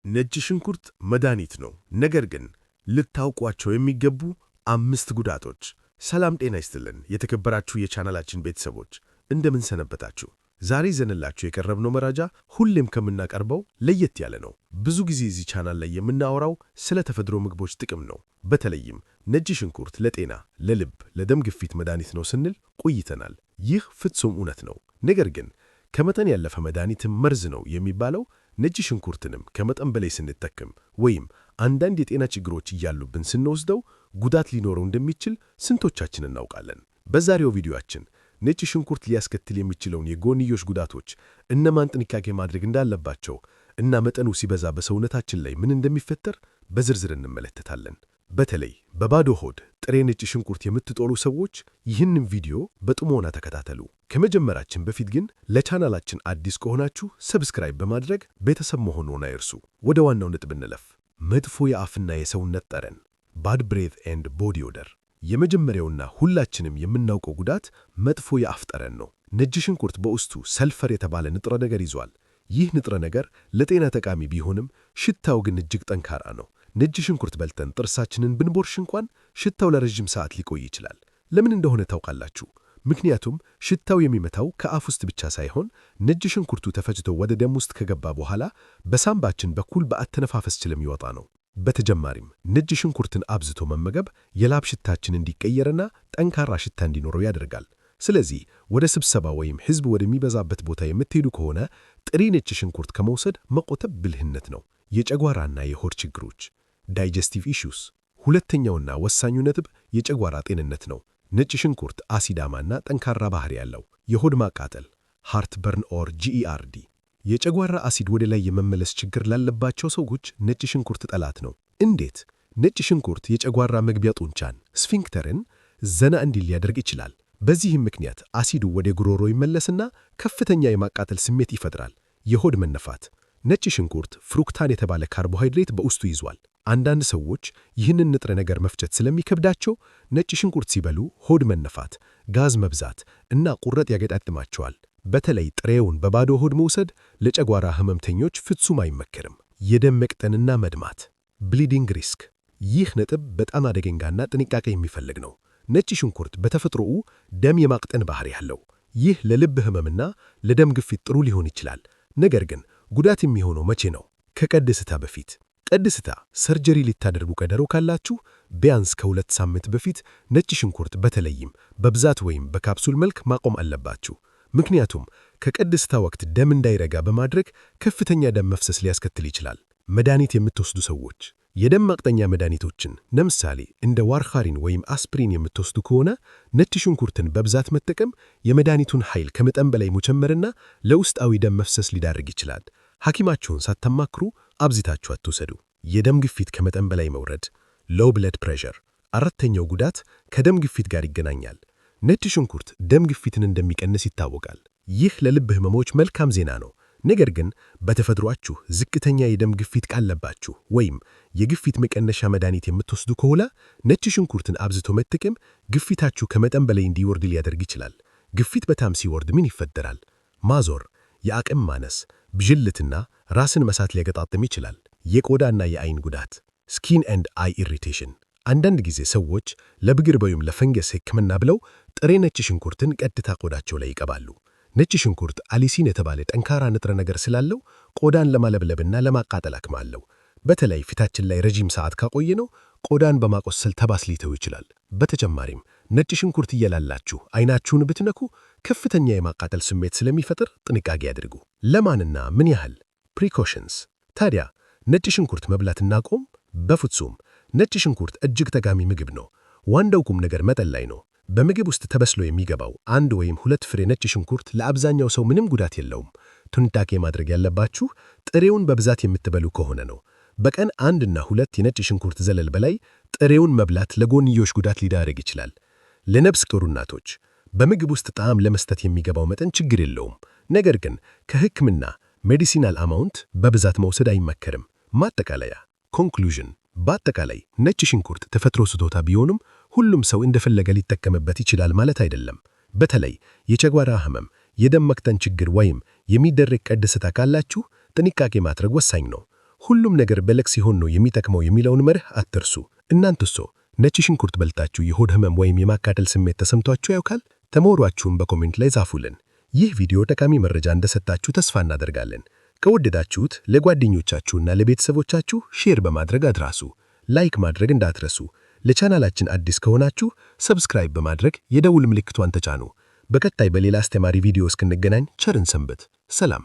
ነጭ ሽንኩርት መድኃኒት ነው። ነገር ግን ልታውቋቸው የሚገቡ 5 ጉዳቶች። ሰላም ጤና ይስጥልን የተከበራችሁ የቻናላችን ቤተሰቦች እንደምን ሰነበታችሁ? ዛሬ ይዘንላችሁ የቀረብነው መረጃ ሁሌም ከምናቀርበው ለየት ያለ ነው። ብዙ ጊዜ እዚህ ቻናል ላይ የምናወራው ስለ ተፈጥሮ ምግቦች ጥቅም ነው። በተለይም ነጭ ሽንኩርት ለጤና፣ ለልብ፣ ለደም ግፊት መድኃኒት ነው ስንል ቆይተናል። ይህ ፍጹም እውነት ነው። ነገር ግን ከመጠን ያለፈ መድኃኒትም መርዝ ነው የሚባለው ነጭ ሽንኩርትንም ከመጠን በላይ ስንጠቀም ወይም አንዳንድ የጤና ችግሮች እያሉብን ስንወስደው ጉዳት ሊኖረው እንደሚችል ስንቶቻችን እናውቃለን? በዛሬው ቪዲዮአችን ነጭ ሽንኩርት ሊያስከትል የሚችለውን የጎንዮሽ ጉዳቶች፣ እነማን ጥንቃቄ ማድረግ እንዳለባቸው እና መጠኑ ሲበዛ በሰውነታችን ላይ ምን እንደሚፈጠር በዝርዝር እንመለከታለን። በተለይ በባዶ ሆድ ጥሬ ነጭ ሽንኩርት የምትጠሉ ሰዎች ይህንን ቪዲዮ በጥሞና ተከታተሉ። ከመጀመራችን በፊት ግን ለቻናላችን አዲስ ከሆናችሁ ሰብስክራይብ በማድረግ ቤተሰብ መሆኑን አይርሱ። ወደ ዋናው ነጥብ እንለፍ። መጥፎ የአፍና የሰውነት ጠረን ባድ ብሬት ኤንድ ቦዲ ኦደር። የመጀመሪያውና ሁላችንም የምናውቀው ጉዳት መጥፎ የአፍ ጠረን ነው። ነጭ ሽንኩርት በውስጡ ሰልፈር የተባለ ንጥረ ነገር ይዟል። ይህ ንጥረ ነገር ለጤና ጠቃሚ ቢሆንም ሽታው ግን እጅግ ጠንካራ ነው። ነጭ ሽንኩርት በልተን ጥርሳችንን ብንቦርሽ እንኳን ሽታው ለረጅም ሰዓት ሊቆይ ይችላል። ለምን እንደሆነ ታውቃላችሁ? ምክንያቱም ሽታው የሚመታው ከአፍ ውስጥ ብቻ ሳይሆን ነጭ ሽንኩርቱ ተፈጭቶ ወደ ደም ውስጥ ከገባ በኋላ በሳምባችን በኩል በአተነፋፈስ ስለሚወጣ ነው። በተጨማሪም ነጭ ሽንኩርትን አብዝቶ መመገብ የላብ ሽታችን እንዲቀየርና ጠንካራ ሽታ እንዲኖረው ያደርጋል። ስለዚህ ወደ ስብሰባ ወይም ሕዝብ ወደሚበዛበት ቦታ የምትሄዱ ከሆነ ጥሬ ነጭ ሽንኩርት ከመውሰድ መቆጠብ ብልህነት ነው። የጨጓራና የሆድ ችግሮች ዳይጀስቲቭ ኢሹስ። ሁለተኛውና ወሳኙ ነጥብ የጨጓራ ጤንነት ነው። ነጭ ሽንኩርት አሲዳማና ጠንካራ ባህሪ ያለው የሆድ ማቃጠል ሃርት በርን ኦር GERD፣ የጨጓራ አሲድ ወደ ላይ የመመለስ ችግር ላለባቸው ሰዎች ነጭ ሽንኩርት ጠላት ነው። እንዴት? ነጭ ሽንኩርት የጨጓራ መግቢያ ጡንቻን ስፊንክተርን ዘና እንዲል ሊያደርግ ይችላል። በዚህም ምክንያት አሲዱ ወደ ጉሮሮ ይመለስና ከፍተኛ የማቃጠል ስሜት ይፈጥራል። የሆድ መነፋት ነጭ ሽንኩርት ፍሩክታን የተባለ ካርቦሃይድሬት በውስጡ ይዟል። አንዳንድ ሰዎች ይህንን ንጥረ ነገር መፍጨት ስለሚከብዳቸው ነጭ ሽንኩርት ሲበሉ ሆድ መነፋት፣ ጋዝ መብዛት እና ቁርጠት ያገጣጥማቸዋል። በተለይ ጥሬውን በባዶ ሆድ መውሰድ ለጨጓራ ህመምተኞች ፍጹም አይመከርም። የደም መቅጠንና መድማት ብሊዲንግ ሪስክ። ይህ ነጥብ በጣም አደገኛና ጥንቃቄ የሚፈልግ ነው። ነጭ ሽንኩርት በተፈጥሮው ደም የማቅጠን ባህሪ ያለው፣ ይህ ለልብ ህመምና ለደም ግፊት ጥሩ ሊሆን ይችላል። ነገር ግን ጉዳት የሚሆነው መቼ ነው? ከቀድስታ በፊት። ቀድስታ ሰርጀሪ ልታደርጉ ቀጠሮ ካላችሁ ቢያንስ ከ2 ሳምንት በፊት ነጭ ሽንኩርት በተለይም በብዛት ወይም በካፕሱል መልክ ማቆም አለባችሁ። ምክንያቱም ከቀድስታ ወቅት ደም እንዳይረጋ በማድረግ ከፍተኛ ደም መፍሰስ ሊያስከትል ይችላል። መድኃኒት የምትወስዱ ሰዎች የደም ማቅጠኛ መድኃኒቶችን ለምሳሌ እንደ ዋርፋሪን ወይም አስፕሪን የምትወስዱ ከሆነ ነጭ ሽንኩርትን በብዛት መጠቀም የመድኃኒቱን ኃይል ከመጠን በላይ መጨመርና ለውስጣዊ ደም መፍሰስ ሊዳርግ ይችላል። ሐኪማችሁን ሳታማክሩ አብዝታችሁ አትውሰዱ። የደም ግፊት ከመጠን በላይ መውረድ ሎው ብለድ ፕሬሸር። አራተኛው ጉዳት ከደም ግፊት ጋር ይገናኛል። ነጭ ሽንኩርት ደም ግፊትን እንደሚቀንስ ይታወቃል። ይህ ለልብ ህመሞች መልካም ዜና ነው። ነገር ግን በተፈጥሯችሁ ዝቅተኛ የደም ግፊት ካለባችሁ ወይም የግፊት መቀነሻ መድኃኒት የምትወስዱ ከሆነ ነጭ ሽንኩርትን አብዝቶ መጠቀም ግፊታችሁ ከመጠን በላይ እንዲወርድ ሊያደርግ ይችላል። ግፊት በጣም ሲወርድ ምን ይፈጠራል? ማዞር፣ የአቅም ማነስ፣ ብዥልትና ራስን መሳት ሊያገጣጥም ይችላል። የቆዳና የአይን ጉዳት ስኪን ኤንድ አይ ኢሪቴሽን። አንዳንድ ጊዜ ሰዎች ለብግር ወይም ለፈንገስ ሕክምና ብለው ጥሬ ነጭ ሽንኩርትን ቀጥታ ቆዳቸው ላይ ይቀባሉ። ነጭ ሽንኩርት አሊሲን የተባለ ጠንካራ ንጥረ ነገር ስላለው ቆዳን ለማለብለብና ለማቃጠል አቅም አለው። በተለይ ፊታችን ላይ ረጅም ሰዓት ካቆየነው ቆዳን በማቆሰል ተባስ ሊተው ይችላል። በተጨማሪም ነጭ ሽንኩርት እየላላችሁ አይናችሁን ብትነኩ ከፍተኛ የማቃጠል ስሜት ስለሚፈጥር ጥንቃቄ ያድርጉ። ለማንና ምን ያህል? ፕሪኮሽንስ። ታዲያ ነጭ ሽንኩርት መብላት እናቆም? በፍጹም። ነጭ ሽንኩርት እጅግ ጠቃሚ ምግብ ነው። ዋናው ቁም ነገር መጠን ላይ ነው። በምግብ ውስጥ ተበስሎ የሚገባው 1 ወይም 2 ፍሬ ነጭ ሽንኩርት ለአብዛኛው ሰው ምንም ጉዳት የለውም። ጥንቃቄ ማድረግ ያለባችሁ ጥሬውን በብዛት የምትበሉ ከሆነ ነው። በቀን 1 እና 2 የነጭ ሽንኩርት ዘለል በላይ ጥሬውን መብላት ለጎንዮሽ ጉዳት ሊዳርግ ይችላል። ለነፍሰ ጡር እናቶች በምግብ ውስጥ ጣዕም ለመስጠት የሚገባው መጠን ችግር የለውም። ነገር ግን ከሕክምና ሜዲሲናል አማውንት በብዛት መውሰድ አይመከርም። ማጠቃለያ ኮንክሉዥን። በአጠቃላይ ነጭ ሽንኩርት ተፈጥሮ ስጦታ ቢሆንም ሁሉም ሰው እንደፈለገ ሊጠቀምበት ይችላል ማለት አይደለም። በተለይ የጨጓራ ህመም፣ የደም መቅጠን ችግር ወይም የሚደረግ ቀድስታ ካላችሁ ጥንቃቄ ማድረግ ወሳኝ ነው። ሁሉም ነገር በልክ ሲሆን ነው የሚጠቅመው የሚለውን መርህ አትርሱ። እናንተስ ነጭ ሽንኩርት በልታችሁ የሆድ ህመም ወይም የማቃጠል ስሜት ተሰምቷችሁ ያውቃል? ተሞክሯችሁን በኮሜንት ላይ ጻፉልን። ይህ ቪዲዮ ጠቃሚ መረጃ እንደሰጣችሁ ተስፋ እናደርጋለን። ከወደዳችሁት ለጓደኞቻችሁና ለቤተሰቦቻችሁ ሼር በማድረግ አድርሱ። ላይክ ማድረግ እንዳትረሱ። ለቻናላችን አዲስ ከሆናችሁ ሰብስክራይብ በማድረግ የደውል ምልክቷን ተጫኑ። በቀጣይ በሌላ አስተማሪ ቪዲዮ እስክንገናኝ ቸርን ሰንብት። ሰላም።